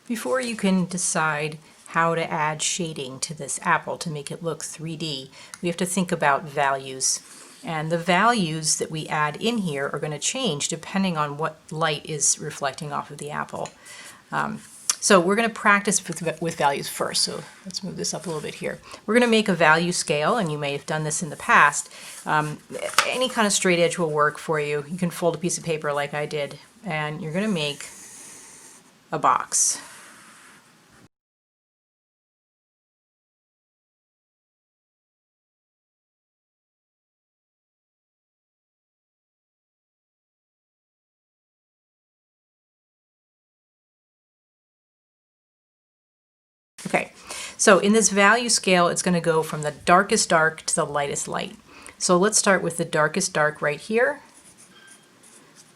Before you can decide how to add shading to this apple to make it look 3D, we have to think about values. And the values that we add in here are going to change depending on what light is reflecting off of the apple. So we're going to practice with values first. So let's move this up a little bit here. We're going to make a value scale, and you may have done this in the past. Any kind of straight edge will work for you. You can fold a piece of paper like I did, and you're going to make a box. Okay, so in this value scale, it's going to go from the darkest dark to the lightest light. So let's start with the darkest dark right here,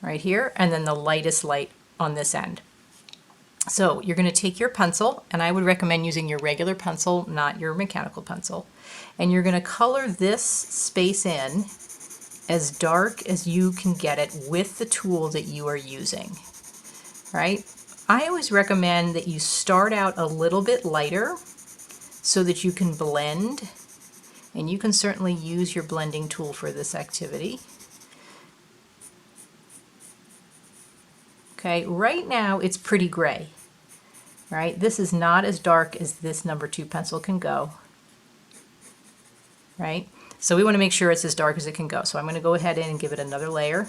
and then the lightest light on this end. So you're going to take your pencil, and I would recommend using your regular pencil, not your mechanical pencil, and you're going to color this space in as dark as you can get it with the tool that you are using, right? I always recommend that you start out a little bit lighter so that you can blend, and you can certainly use your blending tool for this activity. Okay, right now it's pretty gray, right? This is not as dark as this number 2 pencil can go, right? So we want to make sure it's as dark as it can go. So I'm going to go ahead and give it another layer.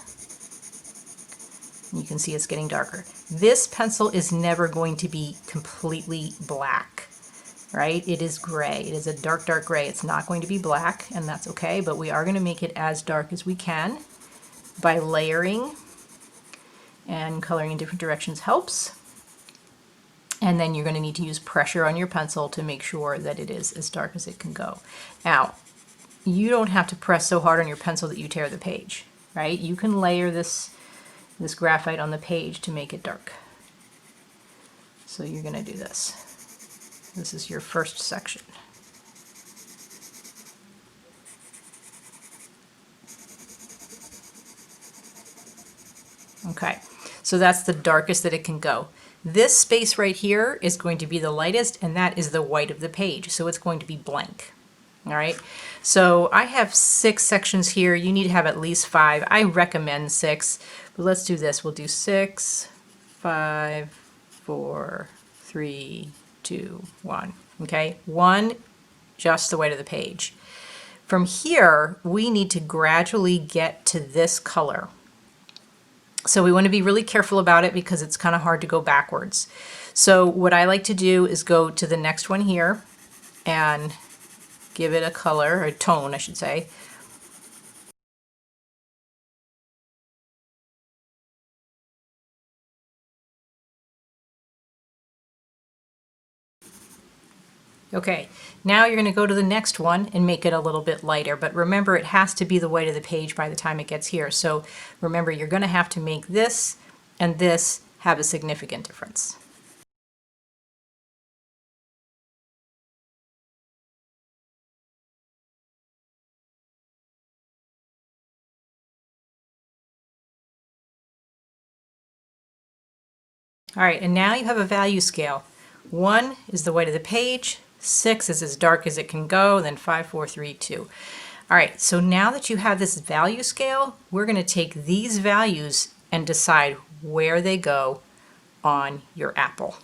You can see it's getting darker. This pencil is never going to be completely black, right? It is gray. It is a dark, dark gray. It's not going to be black, and that's okay, but we are going to make it as dark as we can by layering, and coloring in different directions helps. And then you're going to need to use pressure on your pencil to make sure that it is as dark as it can go. Now, you don't have to press so hard on your pencil that you tear the page, right? You can layer this graphite on the page to make it dark. So you're going to do this. This is your first section. Okay, so that's the darkest that it can go. This space right here is going to be the lightest, and that is the white of the page, so it's going to be blank. All right, so I have 6 sections here. You need to have at least 5. I recommend 6, but let's do this. We'll do 6, 5, 4, 3, 2, 1. Okay, 1, just the white of the page. From here, we need to gradually get to this color. So we want to be really careful about it because it's kind of hard to go backwards. So what I like to do is go to the next one here and give it a color, or a tone, I should say. Okay, now you're going to go to the next one and make it a little bit lighter, but remember it has to be the white of the page by the time it gets here. So remember, you're going to have to make this and this have a significant difference. All right, and now you have a value scale. 1 is the white of the page, 6 is as dark as it can go, then 5, 4, 3, 2. All right, so now that you have this value scale, we're going to take these values and decide where they go on your apple.